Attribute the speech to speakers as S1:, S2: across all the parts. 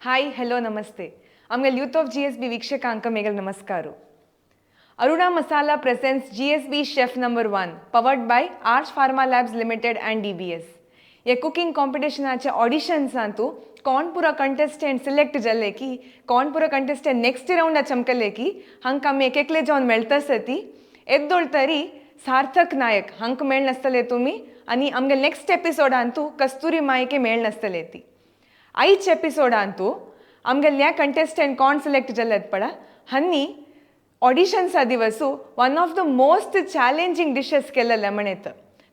S1: Hi hello ನಮಸ್ತೆ ಆಮ್ಗೆಲ್ youth of GSB ವೀಕ್ಷಕಾಂಕ ಮೇಗಲ್ ನಮಸ್ಕಾರು Aruna Masala presents GSB chef number 1 powered by Arch Pharma Labs Limited and DBS ये कुकिंग कॉम्पिटिशन आचे ऑडिशन्स आंतु कौन पूरा कंटेस्टेंट सिलेक्ट जल्ले की कौन पूरा कंटेस्टेंट नेक्स्ट राउंड चमकले की हंक आम्ही एकले जाऊन मेळतसती एद्दोळ तरी सार्थक नायक हंक मेळ नसतले तुम्ही आणि आमगे नेक्स्ट एपिसोड आंतु कस्तुरी मायके मेळ नसतले ती आईच एपिसोड आंतु आमगे न्या कंटेस्टेंट कौन सिलेक्ट जल्लेत पडा हन्नी ऑडिशन्स आ दिवसू one of the most challenging dishes केलेले म्हणेत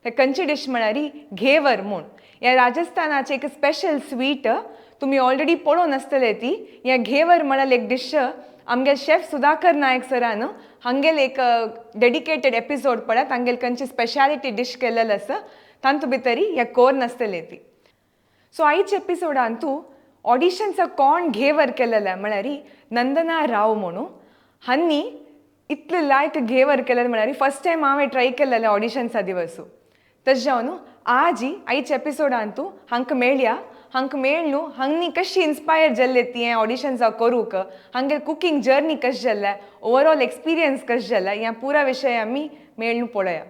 S1: ते कंची डिश म्हणारी घेवर म्हूण या राजस्थानाचे एक स्पेशल स्वीट तुम्ही ऑलरेडी पळोवन आसतले ती या घेवर म्हणल एक डिश आमगे शेफ सुधाकर नायक सरान हांगेल एक डेडिकेटेड एपिसोड पडत हांगेल कंची स्पेशालिटी डिश केलेलं आसा तांतू भितरी या कोर नासतले ती सो आईच एपिसोडांतू ऑडिशनचा कोण घेवर केलेला म्हणारी नंदना राव म्हणू हन्नी इतले लायक घेवर केलेलं म्हणारी फर्स्ट टाइम हांवें ट्राय केलेले ऑडिशन्सा दिवसू तशें जावन आजी आईच एपिसोडांतू हांक मेळ्या हांक मेळ्ळू हांगनी कशी इन्स्पायर जाल्ले ती हें ऑडिशन्सा करूंक हांगे कुकिंग जर्नी कशी जाल्ल्या ओवरऑल एक्सपिरियन्स कशें जाल्ला ह्या पुरा विशय आमी मेळ्ळू पळोवया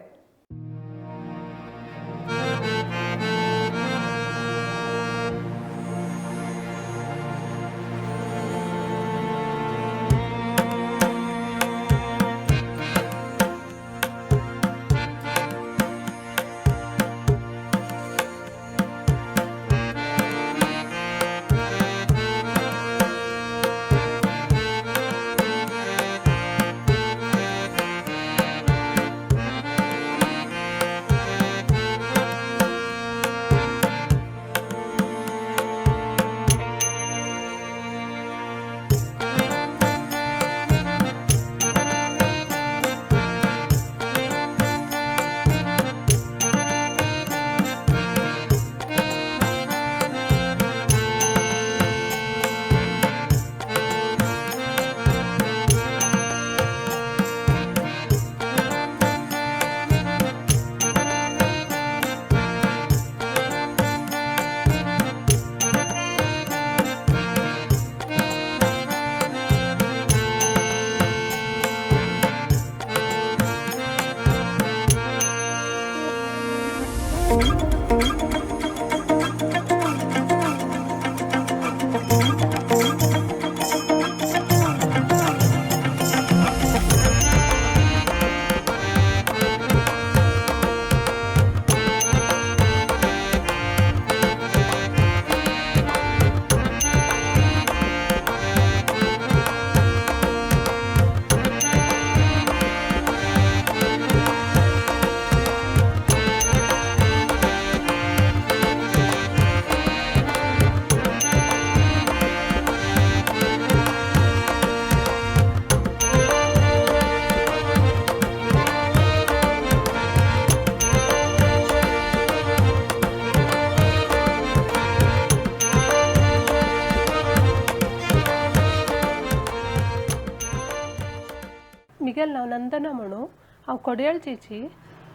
S2: मिगेल नाव नंदना म्हणू हांव कोडयाळचीची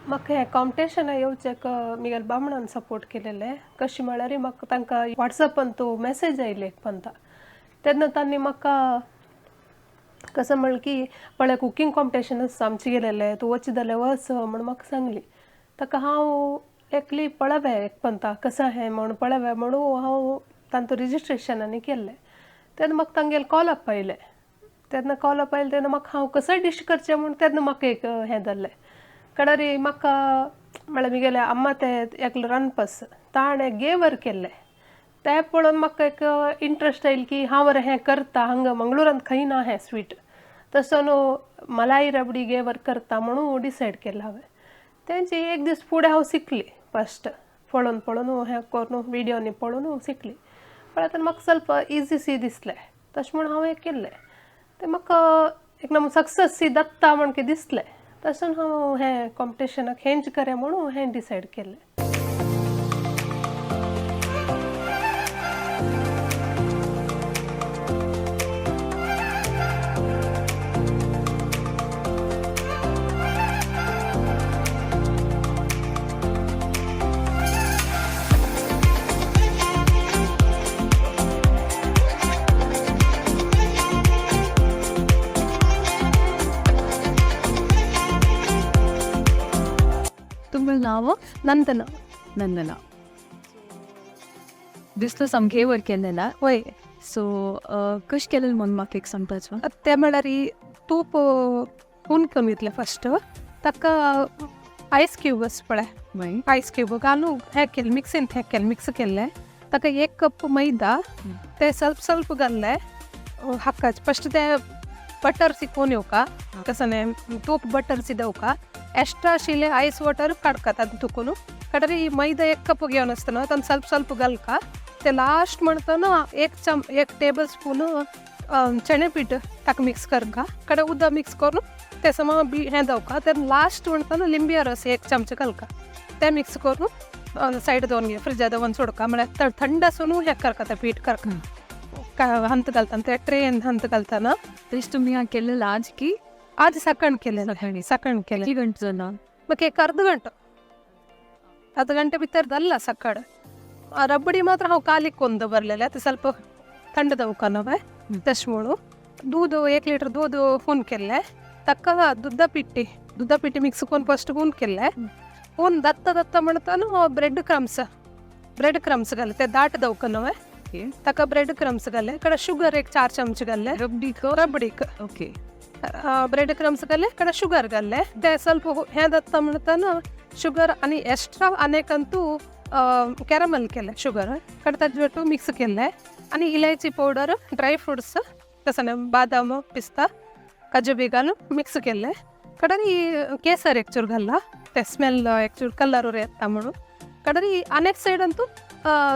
S2: म्हाका हें कॉम्पिटिशना येवचेक मिगेल बामणान सपोर्ट केलेले कशी म्हळ्यार म्हाका तांकां वॉट्सॅपान तूं मॅसेज आयली एक पंता तेन्ना तांणी म्हाका कसं म्हणलें की पळय कुकिंग कॉम्पिटिशन आसा आमचे गेलेले तूं वच जाल्यार वच म्हण म्हाका सांगली ताका हांव एकली पळयलें एक पंता कसां हें म्हण पळयलें म्हणू हांव तांचो रिजिस्ट्रेशनांनी केल्लें तेन्ना म्हाका तांगेले कॉल अप आयले तेन्ना कॉल अप आयले तेन्ना म्हाका हांव कसोय डिश करचें म्हूण तेन्ना म्हाका एक हें जाल्लें कारण म्हाका म्हळ्यार म्हगेले अम्मा ते एकलो रांदपास ताणें घेवर केल्लें तें पळोवन म्हाका एक इंट्रस्ट आयली की हांव हें करता हांगा मंगळुरांत खंय ना हें स्वीट तसो मलाई रबडी घेवर करता म्हणून डिसायड केलें हांवें तेंची एक दीस फुडें हांव शिकली फस्ट पळोवन पळोवन हें करून विडियोनी पळोवन शिकली पण तेन्ना म्हाका ಸ್ವಲ್ಪ इजी दिसलें तशें म्हूण हांव हें केल्लें ते म्हाका एकदम सक्सेस जाता म्हण कितें दिसलें तशें हांव हें कॉम्पिटिशनाक हेंच करें म्हणून हें डिसायड केलें नंदना
S3: नंदना दिसतो समघेवर केलेला
S2: वय
S3: सो कशें केलें मग म्हाका एक सांगपाचो
S2: ते म्हळ्यार तूप हून कमीतले फस्ट ताका आयस क्यूब्स पळय
S3: मागीर
S2: आयस क्यूब घालून हें केलें मिक्सीन हें केलें मिक्स केल्लें ताका 1 कप मैदा ते ಸ್ವಲ್ಪ घाल्लें हाक्काच फस्ट ते बटर सिकोवन येवका कसं तूप बटर सिदवका एक्स्ट्रा शिले ಐಸ್ ವಾಟರ್ काडकात ಅದು ತುಕುನು ಕಡರಿ मैदा 1 कप घेवन आसतना तान ಸ್ವಲ್ಪ घालका ते लास्ट म्हणटना 1 टेबल स्पून चणे पीठ ताका मिक्स करका कडे उदक मिक्स करून ते सम हें दवका ते लास्ट म्हणटना लिंबिया रस 1 चमचो घालका ते मिक्स करून सायड दवरून घे फ्रिजा दवरून सोडका म्हळ्यार थंड आसून हें करका ते पीठ करका हंत घालतना ते ट्रेन हंत घालतना
S3: तेच तुम्ही हा केलेला आज की
S2: आज सकाळ केलें सकाळ केलें
S3: किती गंಟೆ ना
S2: मागीर एक अर्ध गंಟೆ भितर जाल्ला सकाळ रबडी मात्र हांव कालीक कोन्न दवरलेलें ते ಸ್ವಲ್ಪ थंड दवरका नवे तशें म्हणून दूद 1 लीटर दूद हून केल्लें ताका दुधा पिट्टी मिक्स करून फस्ट हून केल्लें हून दत्ता म्हणटना ब्रेड क्रम्स घाले ते दाट दवरका नवे ताका ब्रेड क्रम्स घाले कडे शुगर 1 4 चमचे घाले रबडीक
S3: ओके
S2: ब्रेड क्रम्स घाले कडे शुगर घाले ते ಸ್ವಲ್ಪ हें दत्ता म्हणटना शुगर आनी एक्स्ट्रा आनेकंतू कॅरमल केलें शुगर कडे ताजे बटू मिक्स केलें आनी इलायची पावडर ड्राय फ्रुट्स कसं बादाम पिस्ता काजू बी घालून मिक्स केलें कडरी केसर एकचूर घाला ते स्मेल एकचूर कलर येता म्हणून कडरी आनेक सायड अंतू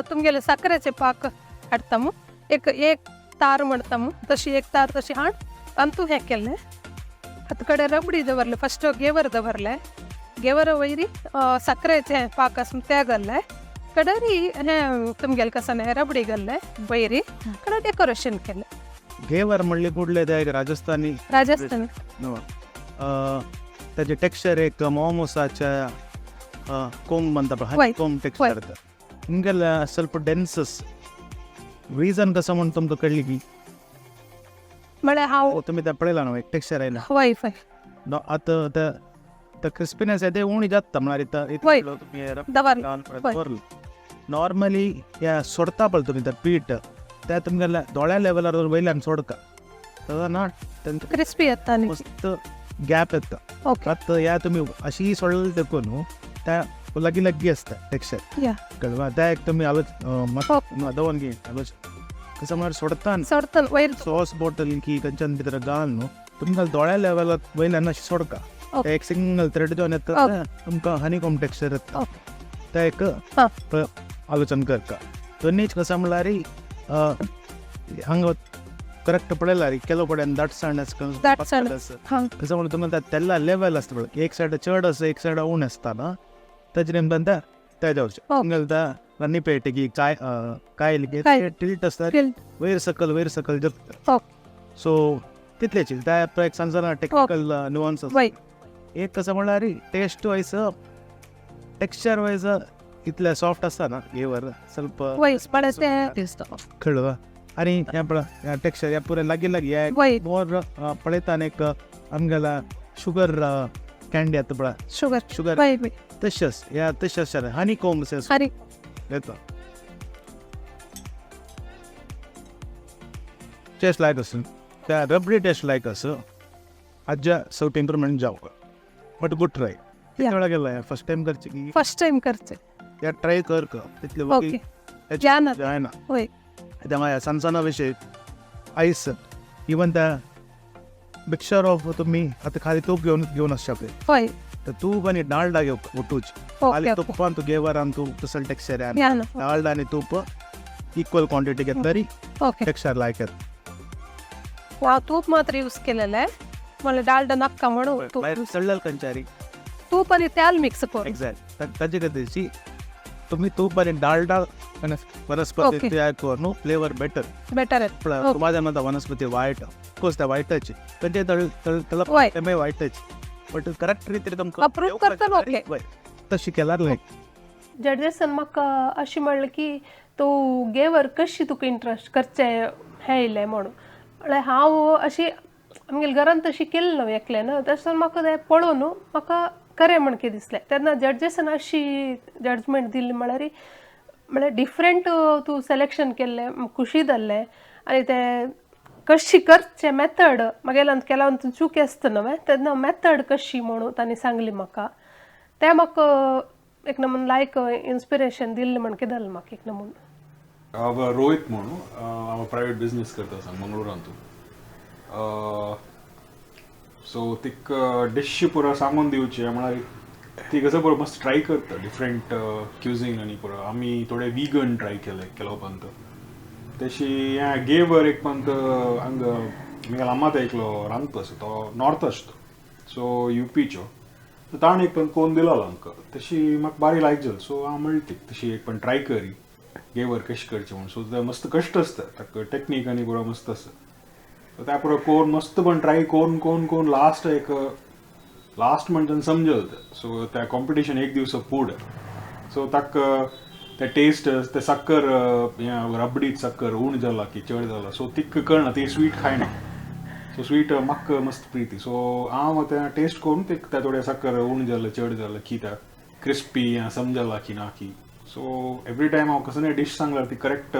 S2: तुमगेले साखरेचे पाक हाडटामू एक तार म्हणटामू तशी 1 तार तशी हाड अंतू हें केलें आतां कडे रबडी दवरले फस्ट गेवर दवरले गेवर वयरी साखरेचे पाक आसून ते घाल्ले कडरी हें तुमगेले कसन रबडी घाल्ले वयरी कडे डेकोरेशन केलें
S4: घेवर म्हणले कुठले ते राजस्थानी त्याचे टेक्स्चर एक मोमोसाच्या कोंब म्हणता कोंब टेक्स्चर हिंಗೆಲ್ಲ ಸ್ವಲ್ಪ ಡೆನ್ಸಸ್ ರೀಸನ್ कसं म्हणून तुमका कळली की
S2: म्हळ्यार हांव
S4: तुम्ही त्या पळयला न्हू एक टेक्स्चर आयला
S2: वय
S4: आतां त्या क्रिस्पीनेस आहे ते उणी जाता म्हळ्यार इतलो तुम्ही नॉर्मली या सोडता पळय तुम्ही त्या पीठ त्या तुमगेल्या दोळ्या लेवलार वयल्यान सोडका तसा ना
S2: क्रिस्पी येता
S4: मस्त गॅप येता आतां या तुम्ही अशी सोडली देखून त्या लगी असता टेक्स्चर कळवा त्या एक तुम्ही दवन घे कसं म्हळ्यार सोडता
S2: वयर
S4: सॉस बॉटल की कंचन भितर घाल न्हू तुमकां दोळ्या लेवलार वयल्यान अशी सोडका एक सिंगल थ्रेड जावन येता तुमकां हनी कॉम टेक्स्चर येता ते एक आलोचन करता दोनीच कसं म्हळ्यार हांगा करेक्ट पळयला केलो पड्यान दाटसाण कसं म्हणून तुमकां तेल्ला लेवल आसता पळय एक सायड चड आसा एक सायड उण आसता ना तेजे निमतान त्या जावचें तुमगेले रन्नी पेट की कायल टिल्ट आसता वयर सकल जगता सो तितलेच त्या एक सांगना टेक्निकल नुआन्स एक कसं म्हळ्यार टेस्ट वायज टेक्स्चर वायज इतले सॉफ्ट आसता ना घेवर ಸ್ವಲ್ಪ कळवा आनी ह्या टेक्स्चर ह्या पुरे लागी मोर पळयता एक आमगेला शुगर कॅन्डी येता पळय शुगर तशेंच ह्या तशेंच हनी कोम्स येता टेस्ट लायक असं त्या रबडी टेस्ट लायक असं आज्या ಸ್ವಲ್ಪ इंप्रूवमेंट जावं बट गुड ट्राय किती वेळा गेला फर्स्ट टाइम करचे या ट्राय कर तितले जायना त्यामुळे सणसणा विषय आईस इवन त्या मिक्सचर ऑफ तुम्ही आता खाली तूप घेऊन असू शकते तर तूप आणि डालडा घेऊ ओटूच खाली तुपान तू घेवरान तू तसं टेक्स्चर आहे डालडा आणि तूप इक्वल क्वांटिटी घेतली टेक्स्चर लायक
S2: हांव तूप मात्र यूज केलेलं आहे मला डालडा नाका म्हणून
S4: सडलेलं कंचारी
S2: तूप आणि तेल मिक्स करून
S4: एक्झॅक्ट ताजे खातीर तुम्ही तूप आणि डालडा वनस्पती तयार करून फ्लेवर बेटर माझ्या मत वनस्पती वायट कोर्स त्या वायटाची म्हणजे त्याला वायटाची बट करेक्ट रितीन तुमकां
S2: अप्रूव करता
S4: तशी केल्यार लायक
S2: जडजेसन म्हाका अशें म्हणलें की तूं गेवर कशी तुका इंट्रस्ट करचें हें येयलें म्हणून म्हळ्यार हांव अशी आमगेल्या घरान तशी केली न्हू एकलें न्हू तशें म्हाका तें पळोवन म्हाका खरें म्हणके दिसलें तेन्ना जड्जेसान अशी जजमेंट दिल्ली म्हळ्यार डिफरंट तूं सिलेक्शन केल्लें खुशी जाल्लें आनी तें कशी करचें मेथड मागेर केला तूं चूक आसता न्हय तेन्ना मेथड कशी म्हणून तांणी सांगली म्हाका तें म्हाका एक नमून लायक इन्स्पिरेशन दिल्लें म्हणके जालें म्हाका एक नमून.
S5: हांव रोहित म्हणून हांव प्रायवेट बिझनेस करता सांग मंगळुरांतून. सो तीक डिश पुरो सांगून दिवचें म्हळ्यार ती कसं पुरो मस्त ट्राय करता डिफरंट क्युझीन आनी पुरो आमी थोडे विगन ट्राय केलो पंत तशी हें गेवर एक पंत हांग म्हगेलो अम्मा एकलो रांदता तो नॉर्थ आसता सो यूपीचो सो ताणें एक पण कोण दिलो आमकां तशी म्हाका बारी लायक जाली सो हांव म्हणली तशी एक पण ट्राय करी गेवर कशी करचें म्हणून सो ते मस्त कश्ट आसता ताका टॅक्नीक आनी पुरो मस्त आसता सो त्या पुरो कोण मस्त पण ट्राय कोण लास्ट म्हणजे समजल सो त्या कॉम्पिटिशन एक दिवस फूड सो ताका ते टेस्ट ते सक्कर रबडीत सक्कर उण जाला की चड जाला सो तिक कळना ती स्वीट खायना सो स्वीट म्हाका मस्त प्रिती सो हांव तें टेस्ट करून ते थोडें सक्कर उण जालें चड जालें की त्या क्रिस्पी समजला की ना की सो एवरी टायम हांव कसं डिश सांगल्यार ती करेक्ट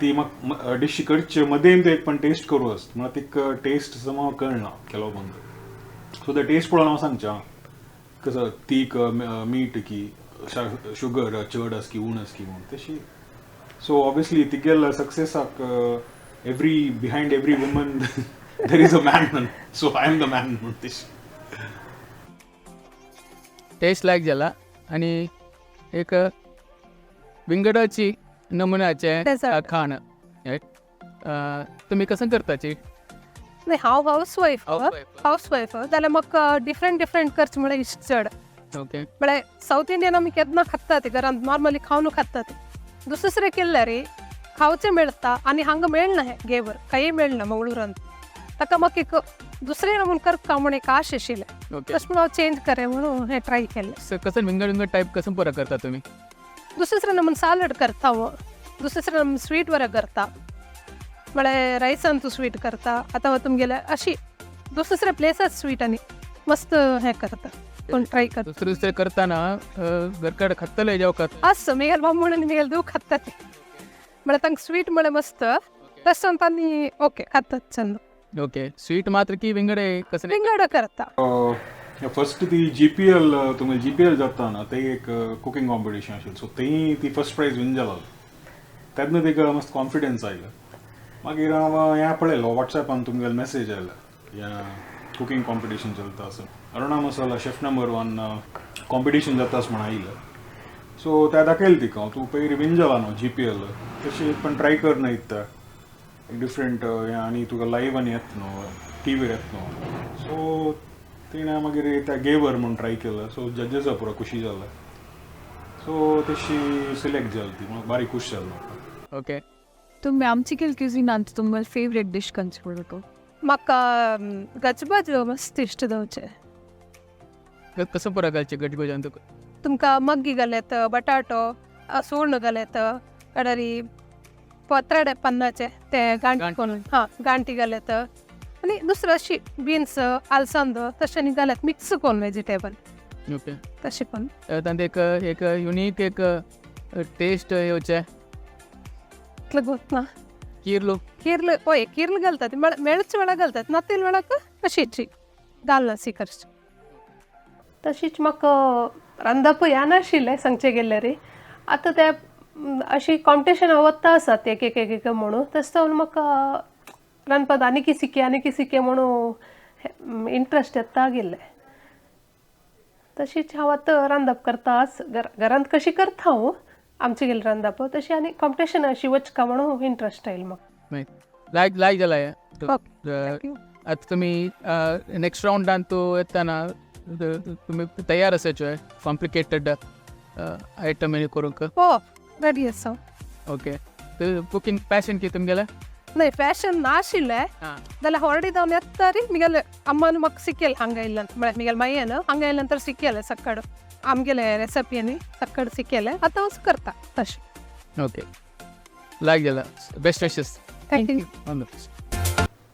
S5: ती म्हाका डिश करचे मदें ते एक पण टेस्ट करूं आसता म्हळ्यार तिक टेस्ट समज कळना केलो बंद सो ते टेस्ट पळोवन हांव सांगचें कसं तीक मीठ की शुगर चड आस की उण आस की म्हणून तशी सो ऑब्वियसली तिगेल सक्सेसाक behind every woman there is a man so I am the man म्हणून तशी
S6: टेस्ट लायक जाला आणि एक विंगडाची नमुन्याचे
S2: Dessert.
S6: खाण तुम्ही कसं करताची
S2: नाही हांव हाऊसवायफ जाल्यार म्हाका डिफरंट करचें म्हळ्यार इश्ट चड
S6: ओके
S2: म्हळ्यार साऊथ इंडियन आमी केन्ना खाता ती घरांत नॉर्मली खावन खाता ती दुसरे केल्यार खावचें मेळटा आनी हांगा मेळना हें गेवर काही मेळना मंगळुरांत ताका म्हाका एक दुसरे नमून करता म्हणून एक आश आशिल्लें
S6: ओके
S2: तशें म्हणून हांव चेंज करें म्हणून हें ट्राय केलें.
S6: कसं विंगड टाईप कसं पुरा करता तुम्ही
S2: दुसरे नमून सालड करता हांव दुसरे नमून स्वीट बरें करता म्हळ्यार रायसान तूं स्वीट करता आतां तुमगेल्या अशी दुसरे प्लेसात स्वीट आनी मस्त हें करता कोण ट्राय करता
S6: दुसरे करताना घरकडे खातले जेवकात
S2: असं मिगेल बामूण आनी मिगेल दूख खाता ते म्हळ्यार तांकां स्वीट म्हळ्यार मस्त तशें तांणी ओके खातात चंद
S6: ओके स्वीट मात्र की विंगडे कसं
S2: विंगड करता.
S5: फर्स्ट ती जीपीएल तुमी जीपीएल जाता ना ते एक कुकिंग कॉम्पिटिशन आशिल्लें सो ती फर्स्ट प्रायज विन जाला तेन्ना तिका मस्त कॉन्फिडन्स आयलो मागीर हांव हें पळयलो वॉट्सॅपान तुमगेलो मेसेज आयला या कुकिंग कॉम्पिटिशन चलता असो अरुणा मसाला शेफ नंबर 1 कॉम्पिटिशन जाता असं म्हणून आयिल्लें सो त्या दाखयलें तिका तूं पयलीं विन जाला न्हू जीपीएल तशें पण ट्राय कर ना इत्ता डिफरंट आनी तुका लायव्ह आनी येता न्हू टीव्हीर येता न्हू सो तिणें मागीर त्या गेवर म्हणून ट्राय केलं सो जजेसा पुरो खुशी जाला सो तशी सिलेक्ट जाली ती म्हाका बारी खूश जालें म्हाका.
S6: ओके
S3: तुम्ही आमची केल क्युझिनांत तुम्हाला फेवरेट डिश खंयची पडटा
S2: म्हाका गजबाज मस्त इश्ट जावचे
S6: कसं पुरा घालचे गजगोजान तुका
S2: तुमकां मग्गी घालेत बटाटो सोर्ण घालेत कडारी पत्राडे पन्नाचे ते गांठी करून गांठी घालेत आनी दुसरं अशी बीन्स आलसंद तशें घालत मिक्स करून वेजिटेबल
S6: ओके
S2: तशें पण
S6: एक युनिक एक टेस्ट येवचे
S2: इतलें गोत ना कीर्ल घालतात मेळच वेळा घालतात नातेल वेळाक अशीच घालना सी करची तशीच म्हाका रांदप येनाशिल्लें सांगचें गेल्यार आतां ते अशी कॉम्पिटिशनां वता आसात एक म्हणून तशें जावन म्हाका रांदपाक आनी की सिके म्हणून इंट्रस्ट येता गेल्लें तशीच हांव आतां रांदप करता घरांत कशी करता हांव आमचे गेले रांदप तशी आनी कॉम्पिटिशन अशी वचका म्हणून इंट्रस्ट आयलो म्हाका
S6: लायक जाला आता तुम्ही नेक्स्ट राउंडान तूं येताना तुम्ही तयार आसाचे कॉम्प्लिकेटेड आयटम करूंक
S2: हो रेडी आसा
S6: ओके कुकिंग पॅशन की तुमगेलें
S2: नाही फॅशन नाशिल्लें जाल्यार ऑलरेडी जावन येता रे मिगेले अम्मान म्हाका शिकयलें हांगा आयिल्ल्यान म्हळ्यार मिगेले मायेन हांगा आयिल्ल्यान तर शिकयलें सक्कड आमगेले रेसिपीनी सक्कड शिकयलें आतां हांव करता तशें
S6: ओके लायक जाला बेस्ट विशेस
S2: थँक्यू.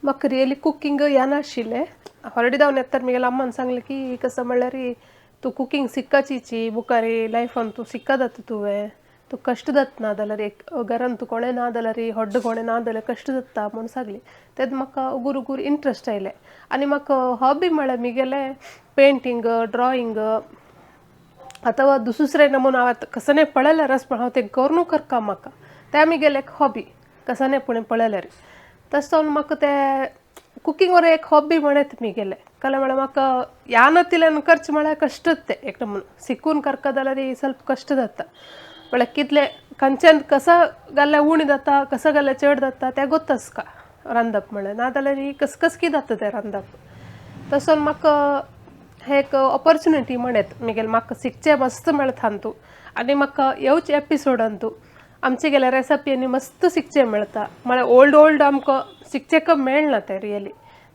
S2: म्हाका रियली कुकिंग येनाशिल्लें हॉलिडे जाऊन येतात मिगेल अम्मान सांगले की कसं म्हणलं रे तू कुकिंग शिक्काची बुका रे लायफान तू शिक्का जाता तुवें तू कष्ट जात ना जाल्यार एक घरान तू कोणें ना जाल्यार व्हड्ड कोणें ना जाल्यार कष्ट जाता म्हूण सांगली तेद म्हाका उगूर उगूर इंट्रस्ट आयलें आनी म्हाका हॉबी म्हळ्यार मिगेलें पेंटींग ड्रॉइंग ಅಥವಾ दुसरे नमून हांव कसं पळयल्यार आसपण हांव तें करूं करता म्हाका तें आमी गेले एक हॉबी कसं पुणें पळयल्यार तशें जावन म्हाका तें कुकिंग एक हॉबी म्हणत मी गेले कला म्हळ्यार म्हाका ह्या नतिल्यान करचें म्हळ्यार कश्टच तें एक नमून शिकून करता जाल्यार ಸ್ವಲ್ಪ कश्ट जाता म्हळ्यार कितलें खंयच्यान कसं जाल्यार उणी जाता कसं जाल्यार चड जाता तें गोत्तसका रांदप म्हळ्यार नाजाल्यार कसकी जाता तें रांदप तसोन म्हाका हे एक ऑपॉर्च्युनिटी म्हणत मिगेल म्हाका शिकचें मस्त मेळत हांतू आनी म्हाका येवचे एपिसोडांतू आमचे गेल्या रेसिपीनी मस्त शिकचें मेळटा म्हळ्यार ओल्ड आमकां शिकचें मेळना तें रियली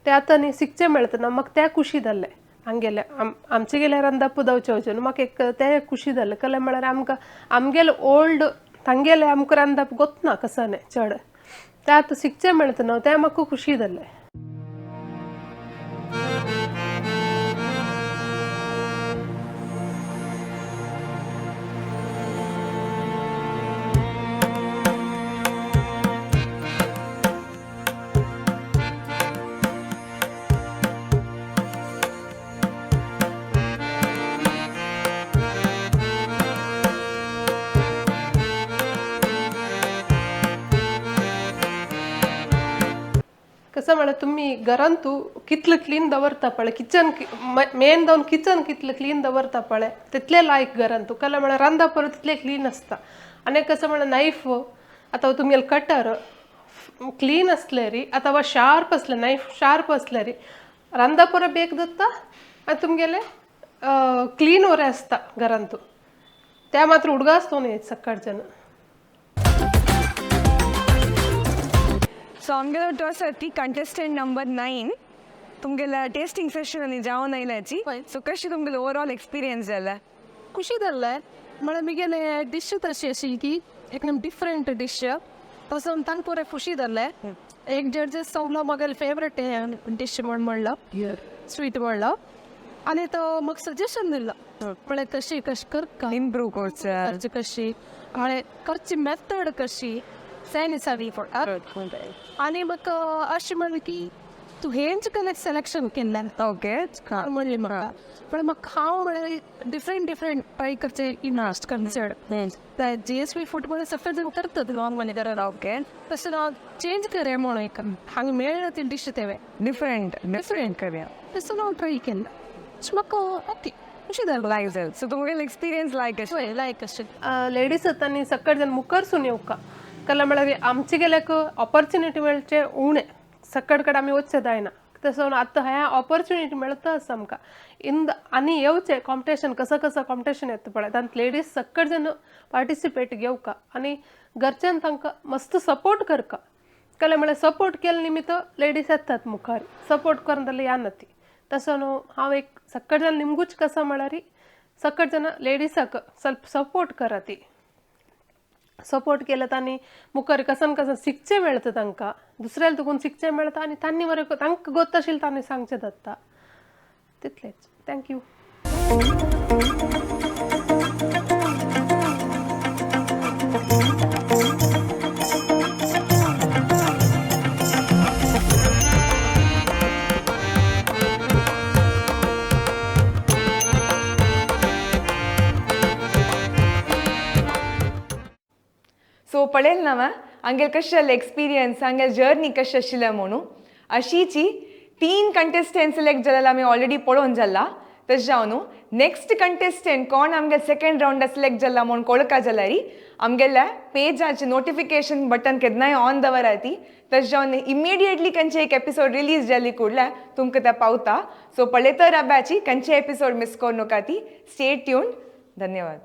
S2: तें आतां न्ही शिकचें मेळटा न्हू म्हाका तें खुशी जाल्लें हांगेले आमचे गेल्यार रांदप जावचें वचून म्हाका एक तें खुशी जाल्लें कलें म्हळ्यार आमकां आमगेले ओल्ड तांगेले आमकां रांदप गोतना कसं चड तें आतां शिकचें मेळटा न्हू तें म्हाका खुशी जाल्लें कसं म्हळ्यार तुमी घरान तूं कितलें क्लीन दवरता पळय किचन मेन जावन किचन कितलें क्लीन दवरता पळय तितलें लायक घरान तूं कला म्हळ्यार रांदप परत तितलें क्लीन आसता आनी कसं म्हळ्यार नायफ अथवा तुमगेले कटर क्लीन असले री अथवा शार्प असले नायफ शार्प असले री रांदप परत बेग जाता आनी तुमगेले क्लीन वरें आसता घरान तूं त्या मात्र उडगास न्ही सकाळच्यान
S1: ಸೊ ಹಂಗೆಲ್ಲ ಟೋಸರ್ತಿ ಕಂಟೆಸ್ಟೆಂಟ್ ನಂಬರ್ 9 तुमಗೆಲ್ಲ ಟೇಸ್ಟಿಂಗ್ ಸೆಷನ್ ಅಲ್ಲಿ जावन आयल्याची सो कशी तुमगेले ओवरऑल एक्सपिरियन्स जाला
S2: खुशी जाल्लें म्हळ्यार मिगेले डिश तशी अशी की एकदम डिफरंट डिश तसोन तांकां पुरे खुशी जाल्लें एक जड्जीस सांगलो म्हागेले फेवरेट डिश म्हणलो स्वीट म्हणलो आनी तो म्हाका सजेशन दिल्लो म्हळ्यार कशी करता
S1: इंप्रूव करचा
S2: कशी म्हळ्यार करची मेथड कशी सॅनिसरी फॉर आनी म्हाका अशें म्हणलें की तूं हेंच कलेक्ट सिलेक्शन केल्लें
S1: ओके
S2: म्हणलें म्हाका पण म्हाका हांव म्हळ्यार डिफरंट ट्राय करचें इंट्रस्ट कन्सर्ड GSB फुटबॉल सफर करतात नॉर्मली घरान
S1: ओके
S2: तशें हांव चेंज करें म्हणून एक हांगा मेळ्ळें ती डिश तेवें
S1: डिफरंट करूया
S2: तसो हांव ट्राय केलें सो म्हाका ओके खुशी जालें
S1: लायक जालें सो तुमगेले एक्सपिरियन्स लायक अशें
S2: लायक अशें लेडीज आतां सकट जन मुखारसून येवका कला म्हळ्यार आमचे गेल्याक ऑपॉर्च्युनिटी मेळचे उणें सकट कडेन आमी वचचें जायना तसो आतां हें ऑपॉर्च्युनिटी मेळता आसा आमकां आनी येवचें कॉम्पिटिशन कसं कॉम्पिटिशन येता पळय तांत लेडीज सकट जन पार्टिसिपेट घेवका आनी घरच्यान तांकां मस्त सपोर्ट करका कला म्हळ्यार सपोर्ट केले निमित्त लेडीज येतात मुखार सपोर्ट करना जाल्यार येना ती तसो न्हू हांव एक सकट जन निमगूच कसं म्हळ्यार सकट जन लेडीजाक ಸ್ವಲ್ಪ सपोर्ट करा ती सपोर्ट केलं तांणी मुखार कसन शिकचें मेळटा तांकां दुसऱ्याला तुकून शिकचें मेळटा आनी तांणी बरें तांकां गोत आशिल्लें तांणी सांगचें जाता तितलेंच थँक्यू
S1: सो पळयलें ना हांगेल कशें जालें एक्सपिरियन्स हांगेल जर्नी कशी आशिल्लें म्हणून अशीची 3 कंटेस्टंट सिलेक्ट जाल्यार आमी ऑलरेडी पळोवन जाला तशें जावन नेक्स्ट कंटेस्टंट कोण आमगे सेकंड राउंडा सिलेक्ट जाला म्हणून कळका जाल्यार आमगेल्या पेजाचे नोटिफिकेशन बटन केन्नाय ऑन दवरा ती तशें जावन इमिडिएटली खंयचे एक एपिसोड रिलीज जाली कुडल्या तुमकां तें पावता सो पळयत रावपाची खंयचे एपिसोड मिस करूं नाका ती स्टे ट्यून्ड धन्यवाद